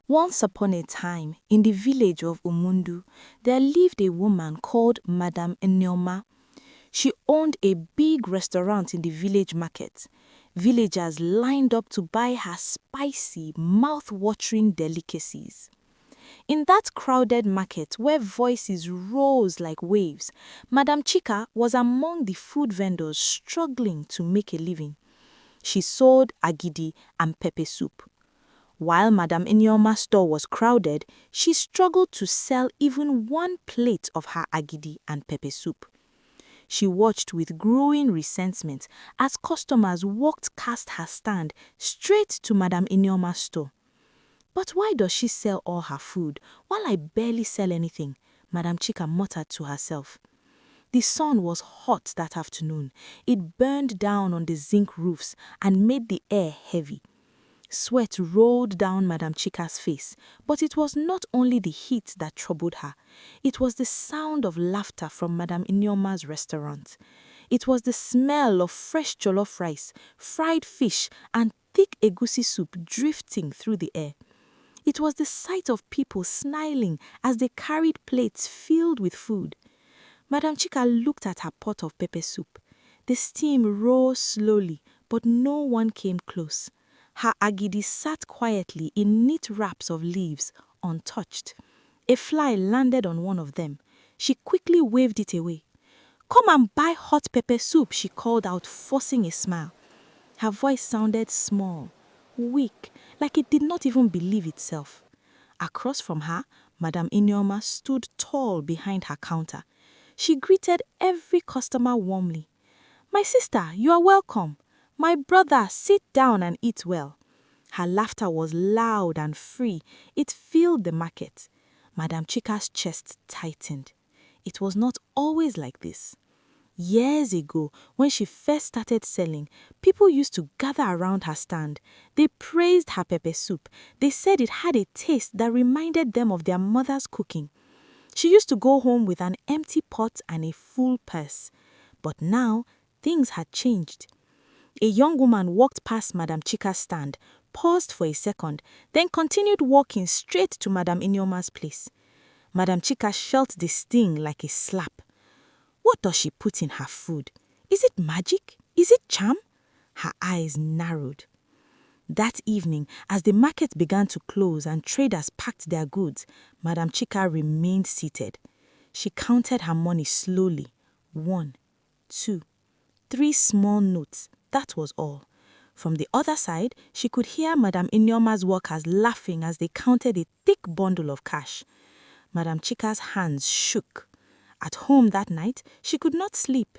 Once upon a time, in the village of Umundu, there lived a woman called Madam Enyoma. She owned a big restaurant in the village market. Villagers lined up to buy her spicy, mouth-watering delicacies. In that crowded market where voices rose like waves, Madam Chika was among the food vendors struggling to make a living. She sold agidi and pepper soup. While Madam Enyoma's store was crowded, she struggled to sell even one plate of her agidi and pepper soup. She watched with growing resentment as customers walked past her stand straight to Madam Enyoma's store. "But why does she sell all her food while I barely sell anything?" Madam Chika muttered to herself. The sun was hot that afternoon. It burned down on the zinc roofs and made the air heavy. Sweat rolled down Madam Chika's face, but it was not only the heat that troubled her. It was the sound of laughter from Madam Inyoma's restaurant. It was the smell of fresh jollof rice, fried fish, and thick egusi soup drifting through the air. It was the sight of people smiling as they carried plates filled with food. Madam Chika looked at her pot of pepper soup. The steam rose slowly, but no one came close. Her agidi sat quietly in neat wraps of leaves, untouched. A fly landed on one of them. She quickly waved it away. "Come and buy hot pepper soup," she called out, forcing a smile. Her voice sounded small, weak, like it did not even believe itself. Across from her, Madam Inyoma stood tall behind her counter. She greeted every customer warmly. "My sister, you are welcome. My brother, sit down and eat well." Her laughter was loud and free. It filled the market. Madam Chika's chest tightened. It was not always like this. Years ago, when she first started selling, people used to gather around her stand. They praised her pepper soup. They said it had a taste that reminded them of their mother's cooking. She used to go home with an empty pot and a full purse. But now, things had changed. A young woman walked past Madam Chika's stand, paused for a second, then continued walking straight to Madam Inyoma's place. Madam Chika felt the sting like a slap. What does she put in her food? Is it magic? Is it charm? Her eyes narrowed. That evening, as the market began to close and traders packed their goods, Madam Chika remained seated. She counted her money slowly. 1, 2, 3 small notes. That was all. From the other side, she could hear Madam Inyoma's workers laughing as they counted a thick bundle of cash. Madam Chika's hands shook. At home that night, she could not sleep.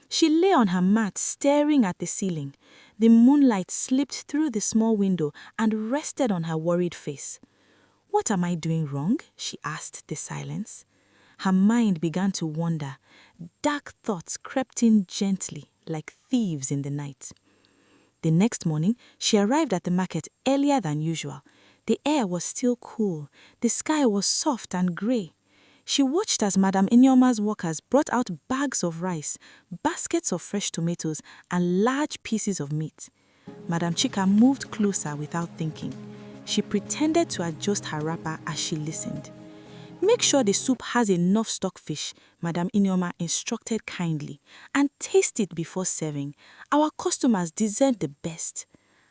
She lay on her mat staring at the ceiling. The moonlight slipped through the small window and rested on her worried face. "What am I doing wrong?" she asked the silence. Her mind began to wander. Dark thoughts crept in gently, like thieves in the night. The next morning, she arrived at the market earlier than usual. The air was still cool. The sky was soft and grey. She watched as Madam Inyoma's workers brought out bags of rice, baskets of fresh tomatoes, and large pieces of meat. Madam Chika moved closer without thinking. She pretended to adjust her wrapper as she listened. "Make sure the soup has enough stockfish," Madam Inyoma instructed kindly, "and taste it before serving. Our customers deserve the best."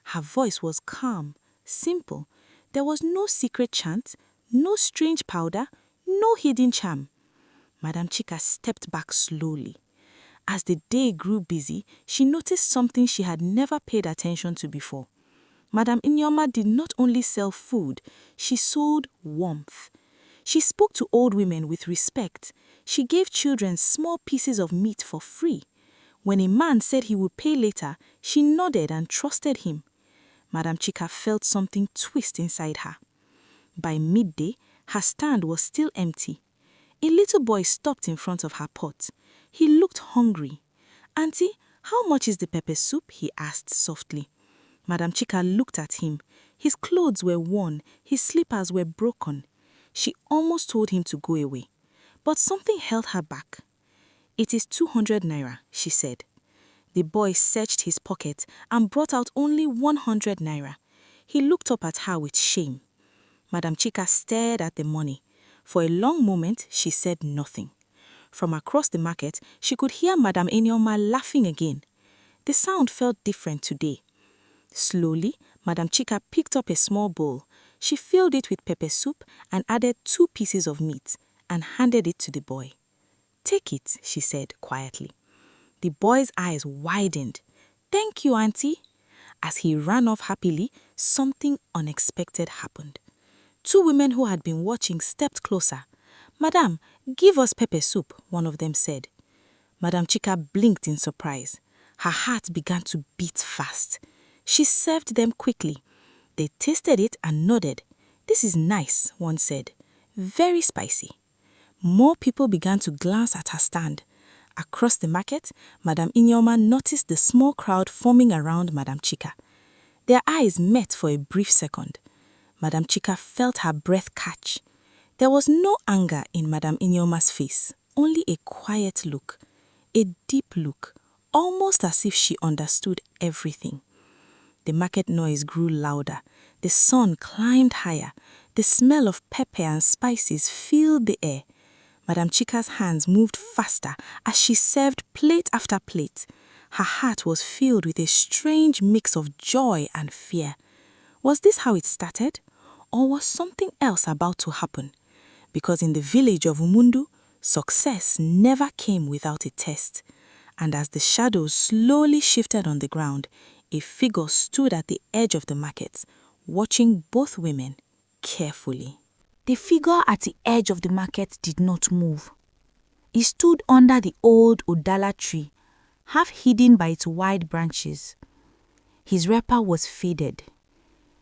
Her voice was calm, simple. There was no secret chant, no strange powder, no hidden charm. Madam Chika stepped back slowly. As the day grew busy, she noticed something she had never paid attention to before. Madam Inyoma did not only sell food, she sold warmth. She spoke to old women with respect. She gave children small pieces of meat for free. When a man said he would pay later, she nodded and trusted him. Madam Chika felt something twist inside her. By midday, her stand was still empty. A little boy stopped in front of her pot. He looked hungry. "Auntie, how much is the pepper soup?" he asked softly. Madam Chika looked at him. His clothes were worn, his slippers were broken. She almost told him to go away, but something held her back. "It is 200 naira, she said. The boy searched his pocket and brought out only 100 naira. He looked up at her with shame. Madam Chika stared at the money. For a long moment, she said nothing. From across the market, she could hear Madam Enoma laughing again. The sound felt different today. Slowly, Madam Chika picked up a small bowl. She filled it with pepper soup and added 2 pieces of meat and handed it to the boy. "Take it," she said quietly. The boy's eyes widened. "Thank you, Auntie." As he ran off happily, something unexpected happened. 2 women who had been watching stepped closer. "Madam, give us pepper soup," one of them said. Madam Chika blinked in surprise. Her heart began to beat fast. She served them quickly. They tasted it and nodded. "This is nice," one said. "Very spicy." More people began to glance at her stand. Across the market, Madam Inyoma noticed the small crowd forming around Madam Chika. Their eyes met for a brief second. Madam Chika felt her breath catch. There was no anger in Madam Inyoma's face, only a quiet look, a deep look, almost as if she understood everything. The market noise grew louder. The sun climbed higher. The smell of pepper and spices filled the air. Madam Chika's hands moved faster as she served plate after plate. Her heart was filled with a strange mix of joy and fear. Was this how it started? Or was something else about to happen? Because in the village of Umundu, success never came without a test. And as the shadows slowly shifted on the ground, a figure stood at the edge of the market, watching both women carefully. The figure at the edge of the market did not move. He stood under the old Udala tree, half hidden by its wide branches. His wrapper was faded.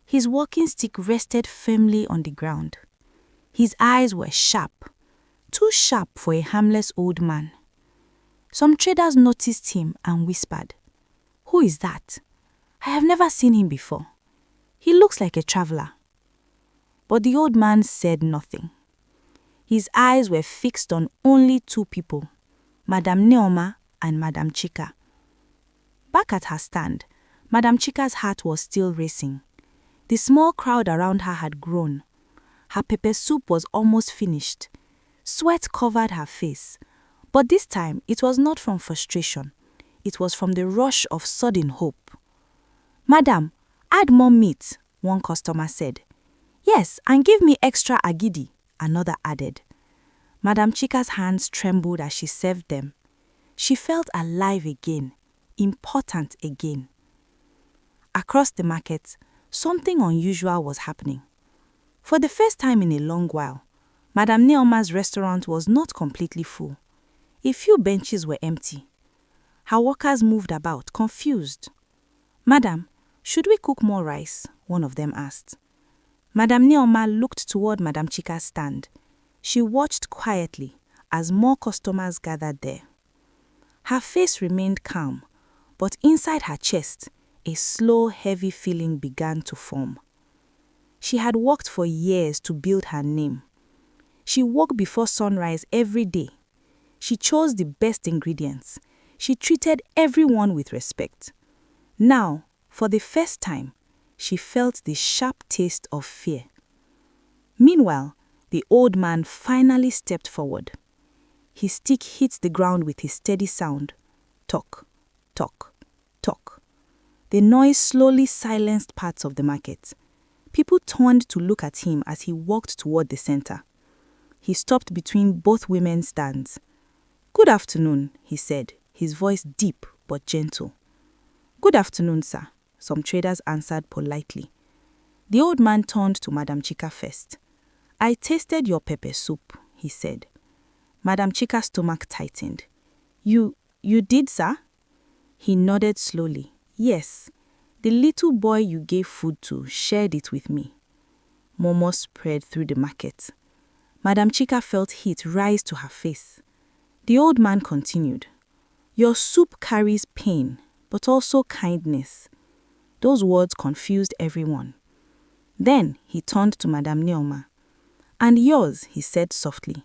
His walking stick rested firmly on the ground. His eyes were sharp, too sharp for a harmless old man. Some traders noticed him and whispered, "Who is that? I have never seen him before. He looks like a traveler." But the old man said nothing. His eyes were fixed on only 2 people, Madam Neoma and Madam Chika. Back at her stand, Madam Chika's heart was still racing. The small crowd around her had grown. Her pepper soup was almost finished. Sweat covered her face, but this time it was not from frustration. It was from the rush of sudden hope. "Madam, add more meat," one customer said. "Yes, and give me extra agidi," another added. Madam Chika's hands trembled as she served them. She felt alive again, important again. Across the market, something unusual was happening. For the first time in a long while, Madam Neoma's restaurant was not completely full. A few benches were empty. Her workers moved about, confused. "Madam, should we cook more rice?" one of them asked. Madam Neoma looked toward Madam Chika's stand. She watched quietly as more customers gathered there. Her face remained calm, but inside her chest, a slow, heavy feeling began to form. She had worked for years to build her name. She woke before sunrise every day. She chose the best ingredients. She treated everyone with respect. Now, for the first time, she felt the sharp taste of fear. Meanwhile, the old man finally stepped forward. His stick hit the ground with a steady sound. Tock, tock, tock. The noise slowly silenced parts of the market. People turned to look at him as he walked toward the center. He stopped between both women's stands. "Good afternoon," he said, his voice deep but gentle. "Good afternoon, sir," some traders answered politely. The old man turned to Madam Chika first. "I tasted your pepper soup," he said. Madam Chika's stomach tightened. You did, sir?" He nodded slowly. "Yes, the little boy you gave food to shared it with me." Murmurs spread through the market. Madam Chika felt heat rise to her face. The old man continued, "Your soup carries pain, but also kindness." Those words confused everyone. Then he turned to Madam Neoma. "And yours," he said softly,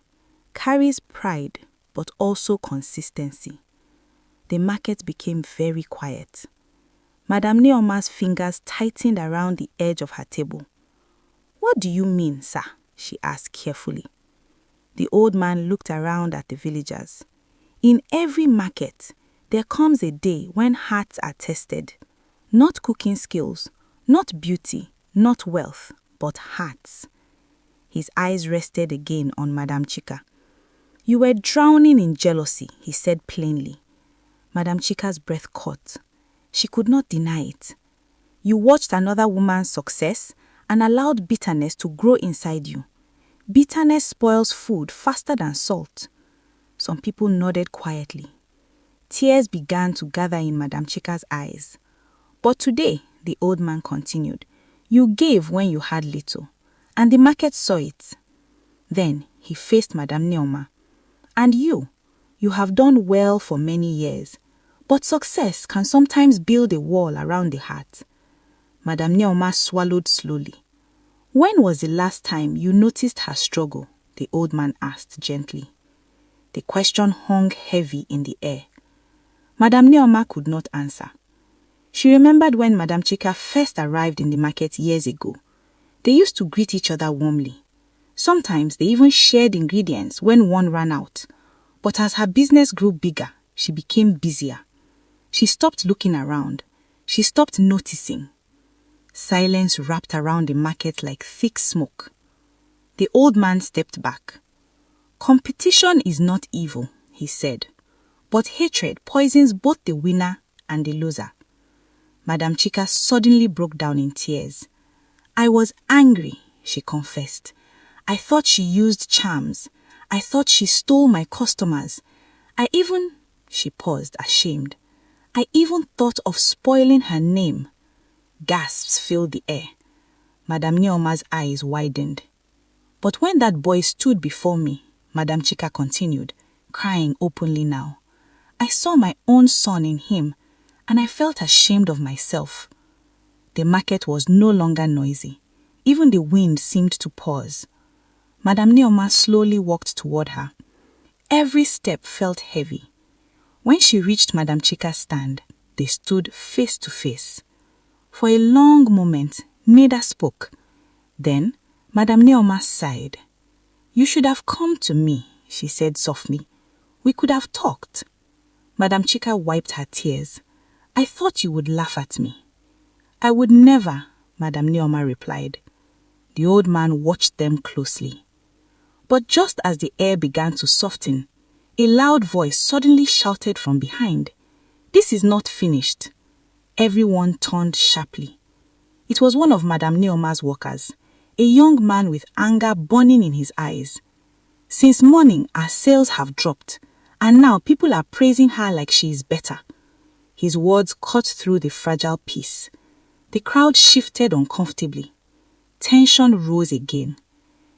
"carries pride, but also consistency." The market became very quiet. Madam Neoma's fingers tightened around the edge of her table. "What do you mean, sir?" she asked carefully. The old man looked around at the villagers. "In every market, there comes a day when hearts are tested. Not cooking skills, not beauty, not wealth, but hearts." His eyes rested again on Madam Chika. "You were drowning in jealousy," he said plainly. Madam Chika's breath caught. She could not deny it. "You watched another woman's success and allowed bitterness to grow inside you. Bitterness spoils food faster than salt." Some people nodded quietly. Tears began to gather in Madam Chika's eyes. "But today," the old man continued, "you gave when you had little, and the market saw it." Then he faced Madam Neoma. "And you have done well for many years, but success can sometimes build a wall around the heart." Madam Neoma swallowed slowly. "When was the last time you noticed her struggle?" the old man asked gently. The question hung heavy in the air. Madam Neoma could not answer. She remembered when Madam Chika first arrived in the market years ago. They used to greet each other warmly. Sometimes they even shared ingredients when one ran out. But as her business grew bigger, she became busier. She stopped looking around. She stopped noticing. Silence wrapped around the market like thick smoke. The old man stepped back. "Competition is not evil," he said, "but hatred poisons both the winner and the loser." Madam Chika suddenly broke down in tears. "I was angry," she confessed. "I thought she used charms. I thought she stole my customers. She paused, ashamed. "I even thought of spoiling her name." Gasps filled the air. Madam Neoma's eyes widened. "But when that boy stood before me," Madam Chika continued, crying openly now, "I saw my own son in him, and I felt ashamed of myself." The market was no longer noisy. Even the wind seemed to pause. Madam Neoma slowly walked toward her. Every step felt heavy. When she reached Madam Chika's stand, they stood face to face. For a long moment, neither spoke. Then, Madam Neoma sighed. "You should have come to me," she said softly. "We could have talked." Madam Chika wiped her tears. "I thought you would laugh at me." "I would never," Madam Neoma replied. The old man watched them closely. But just as the air began to soften, a loud voice suddenly shouted from behind, "This is not finished." Everyone turned sharply. It was one of Madam Neoma's workers, a young man with anger burning in his eyes. "Since morning, our sales have dropped, and now people are praising her like she is better." His words cut through the fragile peace. The crowd shifted uncomfortably. Tension rose again.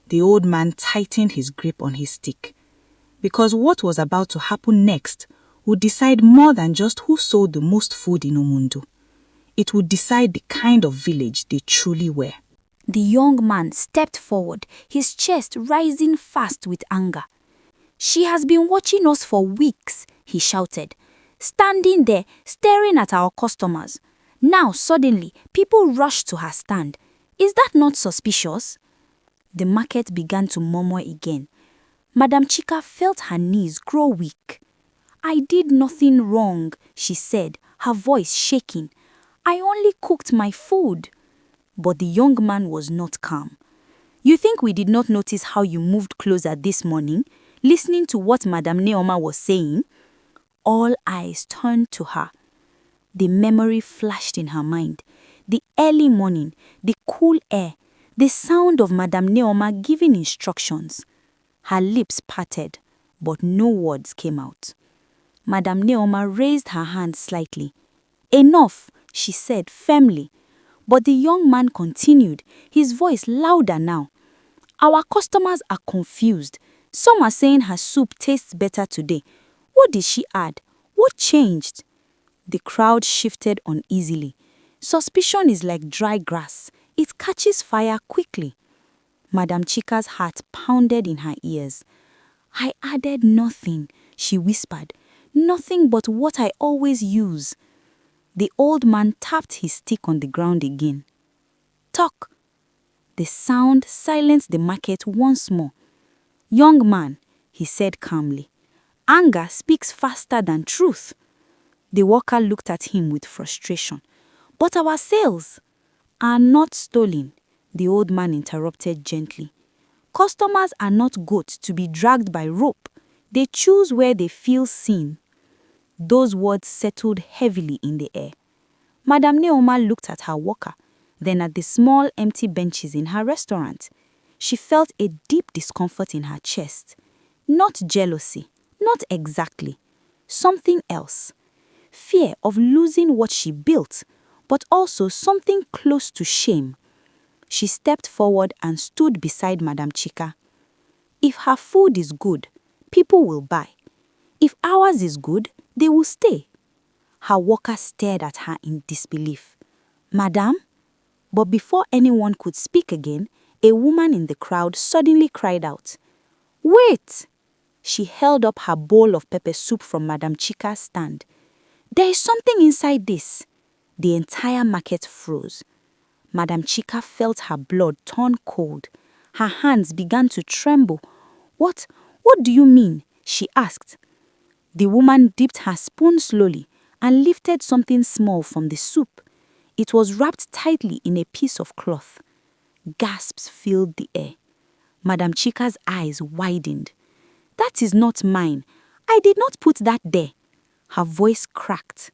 The old man tightened his grip on his stick, because what was about to happen next would decide more than just who sold the most food in Umundu. It would decide the kind of village they truly were. The young man stepped forward, his chest rising fast with anger. "She has been watching us for weeks," he shouted, "standing there, staring at our customers. Now, suddenly, people rush to her stand. Is that not suspicious?" The market began to murmur again. Madam Chika felt her knees grow weak. "I did nothing wrong," she said, her voice shaking. "I only cooked my food." But the young man was not calm. "You think we did not notice how you moved closer this morning, listening to what Madam Neoma was saying?" All eyes turned to her. The memory flashed in her mind. The early morning, the cool air, the sound of Madam Neoma giving instructions. Her lips parted, but no words came out. Madam Neoma raised her hand slightly. "Enough," she said firmly. But the young man continued, his voice louder now. "Our customers are confused. Some are saying her soup tastes better today. What did she add? What changed?" The crowd shifted uneasily. Suspicion is like dry grass. It catches fire quickly. Madam Chika's heart pounded in her ears. "I added nothing," she whispered. "Nothing but what I always use." The old man tapped his stick on the ground again. "Talk." The sound silenced the market once more. "Young man," he said calmly, "anger speaks faster than truth." The worker looked at him with frustration. "But our sales are not stolen," the old man interrupted gently. "Customers are not goats to be dragged by rope. They choose where they feel seen." Those words settled heavily in the air. Madame Neoma looked at her worker, then at the small empty benches in her restaurant. She felt a deep discomfort in her chest. Not jealousy, not exactly. Something else. Fear of losing what she built, but also something close to shame. She stepped forward and stood beside Madame Chika. If her food is good, people will buy. If ours is good, they will stay. Her worker stared at her in disbelief. "Madame?" But before anyone could speak again, a woman in the crowd suddenly cried out, "Wait!" She held up her bowl of pepper soup from Madame Chika's stand. "There is something inside this." The entire market froze. Madame Chika felt her blood turn cold. Her hands began to tremble. What do you mean?" she asked. The woman dipped her spoon slowly and lifted something small from the soup. It was wrapped tightly in a piece of cloth. Gasps filled the air. Madame Chika's eyes widened. "That is not mine. I did not put that there." Her voice cracked.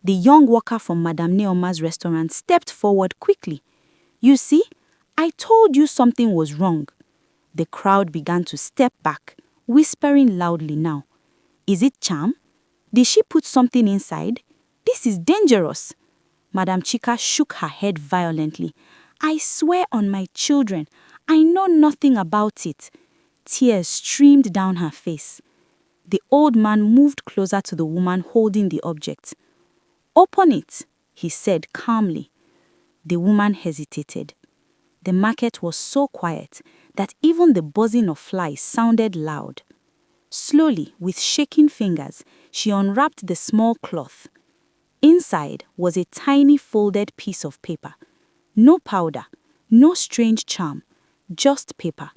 The young worker from Madame Neoma's restaurant stepped forward quickly. "You see, I told you something was wrong." The crowd began to step back, whispering loudly now. "Is it charm? Did she put something inside? This is dangerous." Madame Chika shook her head violently. "I swear on my children, I know nothing about it." Tears streamed down her face. The old man moved closer to the woman holding the object. "Open it," he said calmly. The woman hesitated. The market was so quiet that even the buzzing of flies sounded loud. Slowly, with shaking fingers, she unwrapped the small cloth. Inside was a tiny folded piece of paper. No powder, no strange charm, just paper.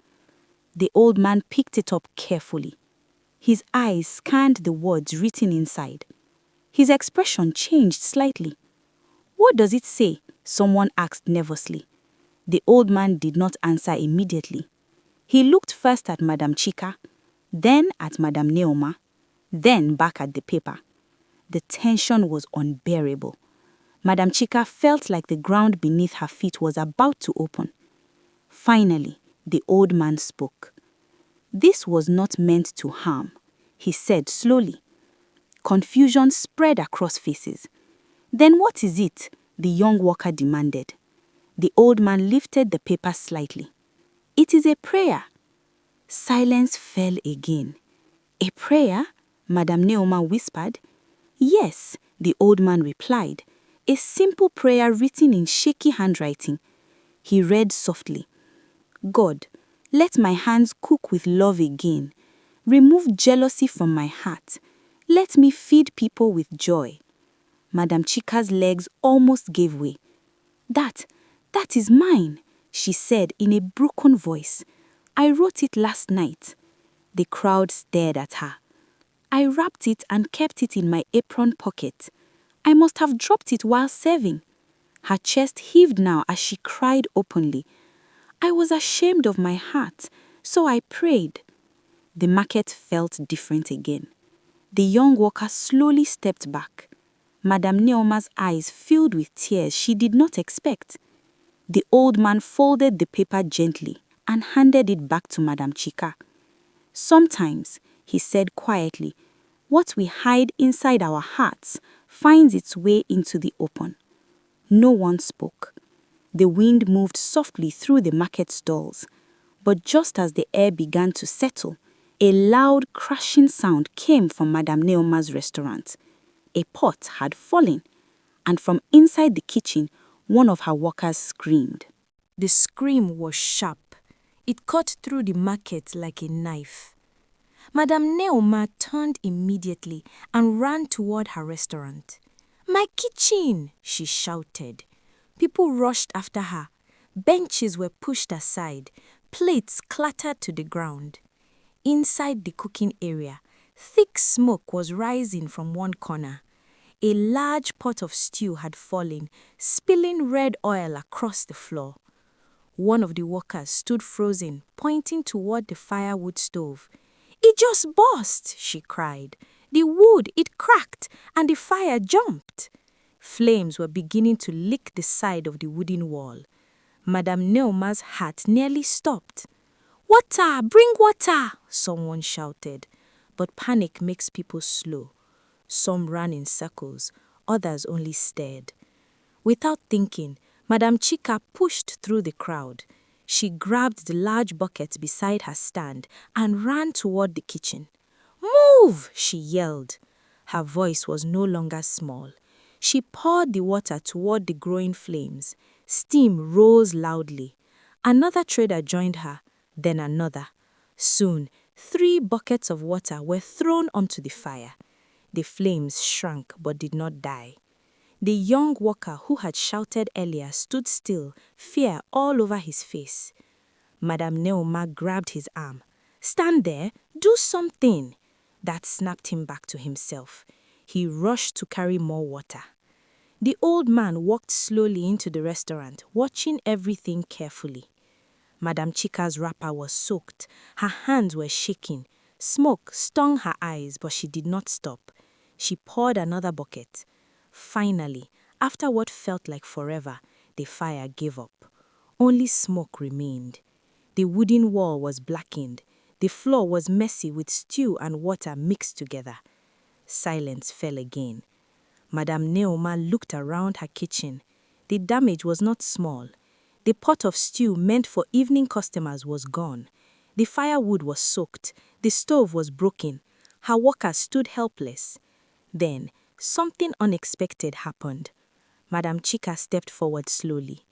The old man picked it up carefully. His eyes scanned the words written inside. His expression changed slightly. "What does it say?" someone asked nervously. The old man did not answer immediately. He looked first at Madame Chika, then at Madame Neoma, then back at the paper. The tension was unbearable. Madame Chika felt like the ground beneath her feet was about to open. Finally, the old man spoke. "This was not meant to harm," he said slowly. Confusion spread across faces. "Then what is it?" the young worker demanded. The old man lifted the paper slightly. "It is a prayer." Silence fell again. "A prayer?" Madame Neoma whispered. "Yes," the old man replied. "A simple prayer written in shaky handwriting." He read softly. "God, let my hands cook with love again. Remove jealousy from my heart. Let me feed people with joy." Madame Chika's legs almost gave way. That is mine," she said in a broken voice. "I wrote it last night." The crowd stared at her. "I wrapped it and kept it in my apron pocket. I must have dropped it while serving." Her chest heaved now as she cried openly. "I was ashamed of my heart, so I prayed." The market felt different again. The young worker slowly stepped back. Madame Neoma's eyes filled with tears she did not expect. The old man folded the paper gently and handed it back to Madame Chika. "Sometimes," he said quietly, "what we hide inside our hearts finds its way into the open." No one spoke. The wind moved softly through the market stalls. But just as the air began to settle, a loud crashing sound came from Madame Neoma's restaurant. A pot had fallen, and from inside the kitchen, one of her workers screamed. The scream was sharp. It cut through the market like a knife. Madame Neoma turned immediately and ran toward her restaurant. "My kitchen!" she shouted. People rushed after her. Benches were pushed aside, plates clattered to the ground. Inside the cooking area, thick smoke was rising from one corner. A large pot of stew had fallen, spilling red oil across the floor. One of the workers stood frozen, pointing toward the firewood stove. "It just burst," she cried. "The wood, it cracked, and the fire jumped." Flames were beginning to lick the side of the wooden wall. Madame Neoma's heart nearly stopped. "Water! Bring water!" someone shouted. But panic makes people slow. Some ran in circles, others only stared. Without thinking, Madame Chika pushed through the crowd. She grabbed the large bucket beside her stand and ran toward the kitchen. "Move!" she yelled. Her voice was no longer small. She poured the water toward the growing flames. Steam rose loudly. Another trader joined her, then another. Soon, 3 buckets of water were thrown onto the fire. The flames shrank but did not die. The young worker who had shouted earlier stood still, fear all over his face. Madame Neoma grabbed his arm. "Stand there, do something." That snapped him back to himself. He rushed to carry more water. The old man walked slowly into the restaurant, watching everything carefully. Madame Chika's wrapper was soaked. Her hands were shaking. Smoke stung her eyes, but she did not stop. She poured another bucket. Finally, after what felt like forever, the fire gave up. Only smoke remained. The wooden wall was blackened. The floor was messy with stew and water mixed together. Silence fell again. Madame Neoma looked around her kitchen. The damage was not small. The pot of stew meant for evening customers was gone. The firewood was soaked. The stove was broken. Her workers stood helpless. Then, something unexpected happened. Madame Chika stepped forward slowly.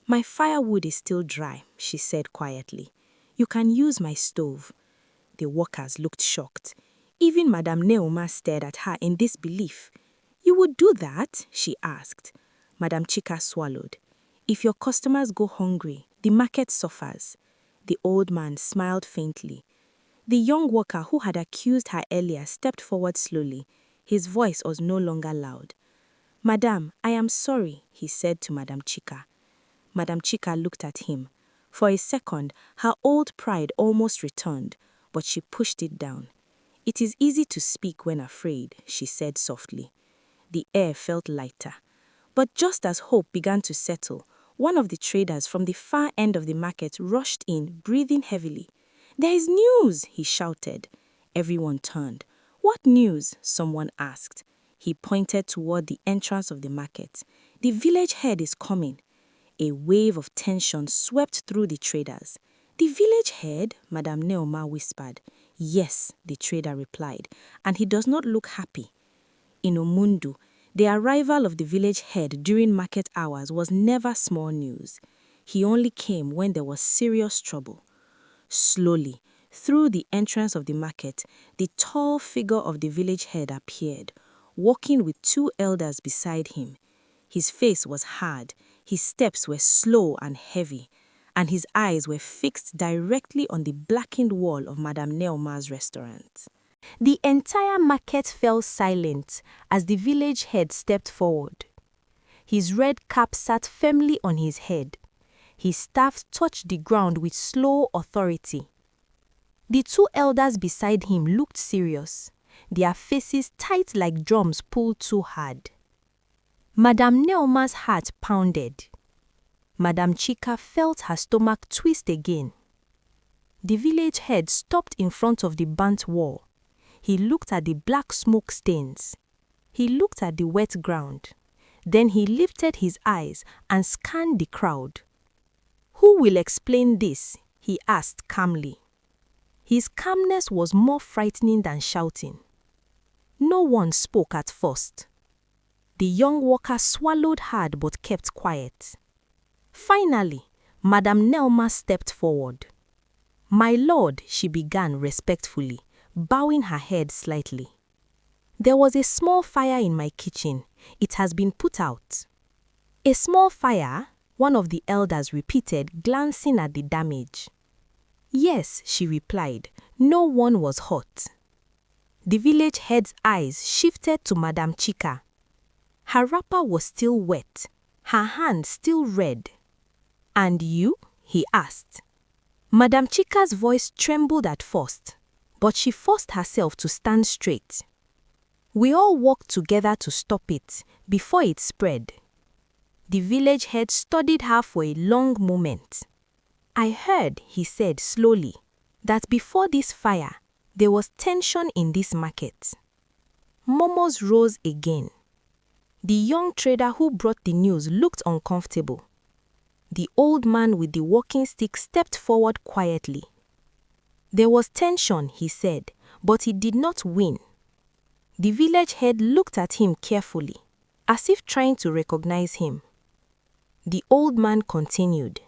"My firewood is still dry," she said quietly. "You can use my stove." The workers looked shocked. Even Madame Neoma stared at her in disbelief. "You would do that?" she asked. Madame Chika swallowed. "If your customers go hungry, the market suffers." The old man smiled faintly. The young worker who had accused her earlier stepped forward slowly. His voice was no longer loud. "Madame, I am sorry," he said to Madame Chika. Madame Chika looked at him. For a second, her old pride almost returned, but she pushed it down. "It is easy to speak when afraid," she said softly. The air felt lighter. But just as hope began to settle, one of the traders from the far end of the market rushed in, breathing heavily. "There is news!" he shouted. Everyone turned. "What news?" someone asked. He pointed toward the entrance of the market. "The village head is coming." A wave of tension swept through the traders. "The village head?" Madame Neoma whispered. "Yes," the trader replied, "and he does not look happy." In Umundu, the arrival of the village head during market hours was never small news. He only came when there was serious trouble. Slowly, through the entrance of the market, the tall figure of the village head appeared, walking with 2 elders beside him. His face was hard, his steps were slow and heavy, and his eyes were fixed directly on the blackened wall of Madame Neoma's restaurant. The entire market fell silent as the village head stepped forward. His red cap sat firmly on his head. His staff touched the ground with slow authority. The 2 elders beside him looked serious, their faces tight like drums pulled too hard. Madame Neoma's heart pounded. Madame Chika felt her stomach twist again. The village head stopped in front of the burnt wall. He looked at the black smoke stains. He looked at the wet ground. Then he lifted his eyes and scanned the crowd. "Who will explain this?" he asked calmly. His calmness was more frightening than shouting. No one spoke at first. The young worker swallowed hard but kept quiet. Finally, Madame Neoma stepped forward. "My lord," she began respectfully, bowing her head slightly. "There was a small fire in my kitchen. It has been put out." "A small fire?" one of the elders repeated, glancing at the damage. Yes, she replied, no one was hurt. The village head's eyes shifted to Madam Chika. Her wrapper was still wet, her hand still red. And you? He asked. Madam Chika's voice trembled at first, but she forced herself to stand straight. We all worked together to stop it before it spread. The village head studied her for a long moment. I heard, he said slowly, that before this fire, there was tension in this market. Murmurs rose again. The young trader who brought the news looked uncomfortable. The old man with the walking stick stepped forward quietly. There was tension, he said, but he did not win. The village head looked at him carefully, as if trying to recognize him. The old man continued.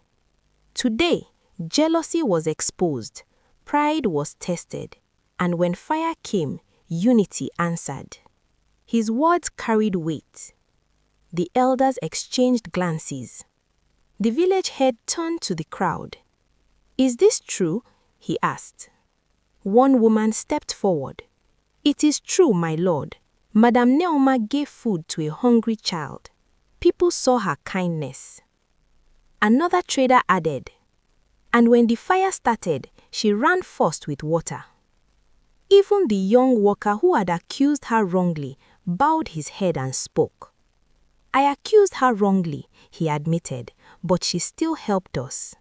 Today, jealousy was exposed, pride was tested, and when fire came, unity answered. His words carried weight. The elders exchanged glances. The village head turned to the crowd. Is this true? He asked. One woman stepped forward. It is true, my lord. Madam Neoma gave food to a hungry child. People saw her kindness. Another trader added, and when the fire started, she ran first with water. Even the young worker who had accused her wrongly bowed his head and spoke. I accused her wrongly, he admitted, but she still helped us.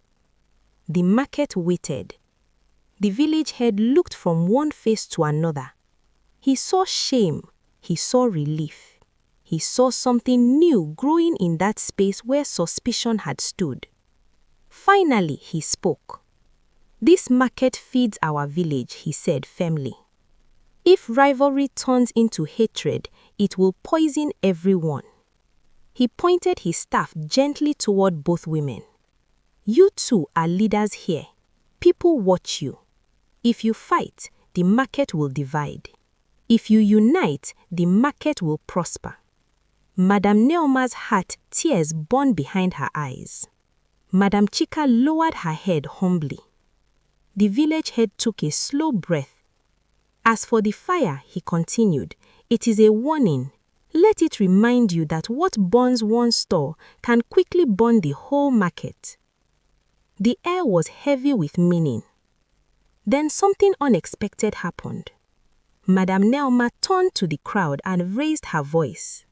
The market waited. The village head looked from one face to another. He saw shame, he saw relief. He saw something new growing in that space where suspicion had stood. Finally, he spoke. This market feeds our village, he said firmly. If rivalry turns into hatred, it will poison everyone. He pointed his staff gently toward both women. You two are leaders here. People watch you. If you fight, the market will divide. If you unite, the market will prosper. Madam Neoma's heart, tears burned behind her eyes. Madam Chika lowered her head humbly. The village head took a slow breath. As for the fire, he continued, it is a warning. Let it remind you that what burns one store can quickly burn the whole market. The air was heavy with meaning. Then something unexpected happened. Madam Neoma turned to the crowd and raised her voice.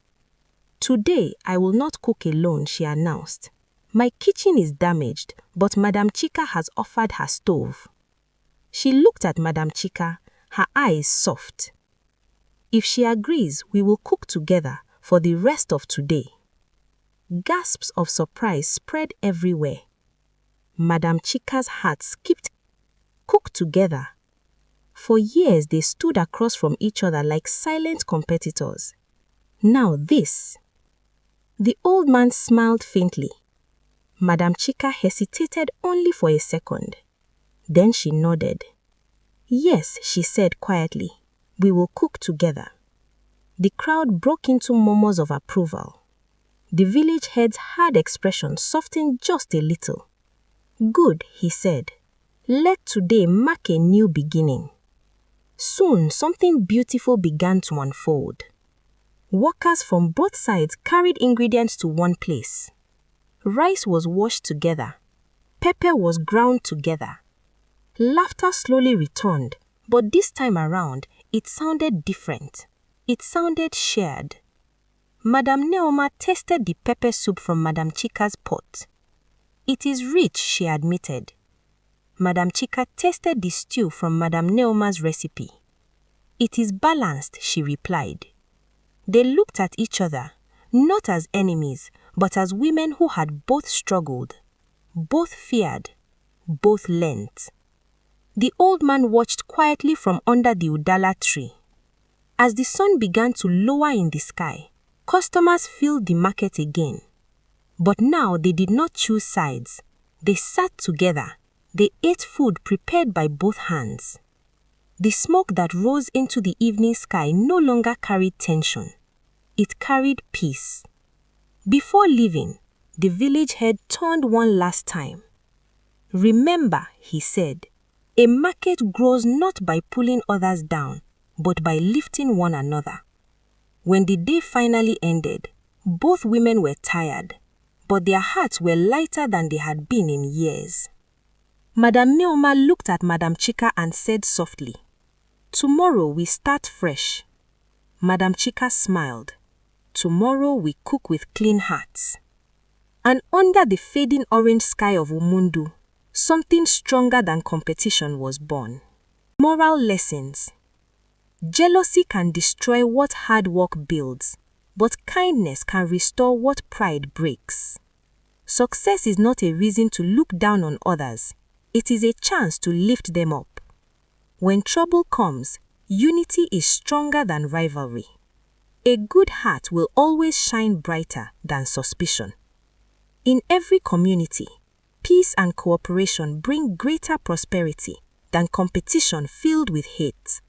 Today, I will not cook alone, she announced. My kitchen is damaged, but Madam Chika has offered her stove. She looked at Madam Chika, her eyes soft. If she agrees, we will cook together for the rest of today. Gasps of surprise spread everywhere. Madam Chika's heart skipped. Cook together. For years, they stood across from each other like silent competitors. Now this. The old man smiled faintly. Madam Chika hesitated only for a second. Then she nodded. Yes, she said quietly, we will cook together. The crowd broke into murmurs of approval. The village head's hard expression softened just a little. Good, he said. Let today mark a new beginning. Soon, something beautiful began to unfold. Workers from both sides carried ingredients to one place. Rice was washed together. Pepper was ground together. Laughter slowly returned, but this time around, it sounded different. It sounded shared. Madam Neoma tasted the pepper soup from Madam Chika's pot. It is rich, she admitted. Madam Chika tasted the stew from Madam Neoma's recipe. It is balanced, she replied. They looked at each other, not as enemies, but as women who had both struggled, both feared, both learnt. The old man watched quietly from under the udala tree. As the sun began to lower in the sky, customers filled the market again. But now they did not choose sides. They sat together. They ate food prepared by both hands. The smoke that rose into the evening sky no longer carried tension. It carried peace. Before leaving, The village head turned one last time. "Remember," he said, "a market grows not by pulling others down, but by lifting one another." When the day finally ended, both women were tired, but their hearts were lighter than they had been in years. Madam Neoma looked at Madam Chika and said softly, "Tomorrow we start fresh." Madam Chika smiled. "Tomorrow we cook with clean hearts." And under the fading orange sky of Umundu, something stronger than competition was born. Moral lessons. Jealousy can destroy what hard work builds, but kindness can restore what pride breaks. Success is not a reason to look down on others. It is a chance to lift them up. When trouble comes, unity is stronger than rivalry. A good heart will always shine brighter than suspicion. In every community, peace and cooperation bring greater prosperity than competition filled with hate.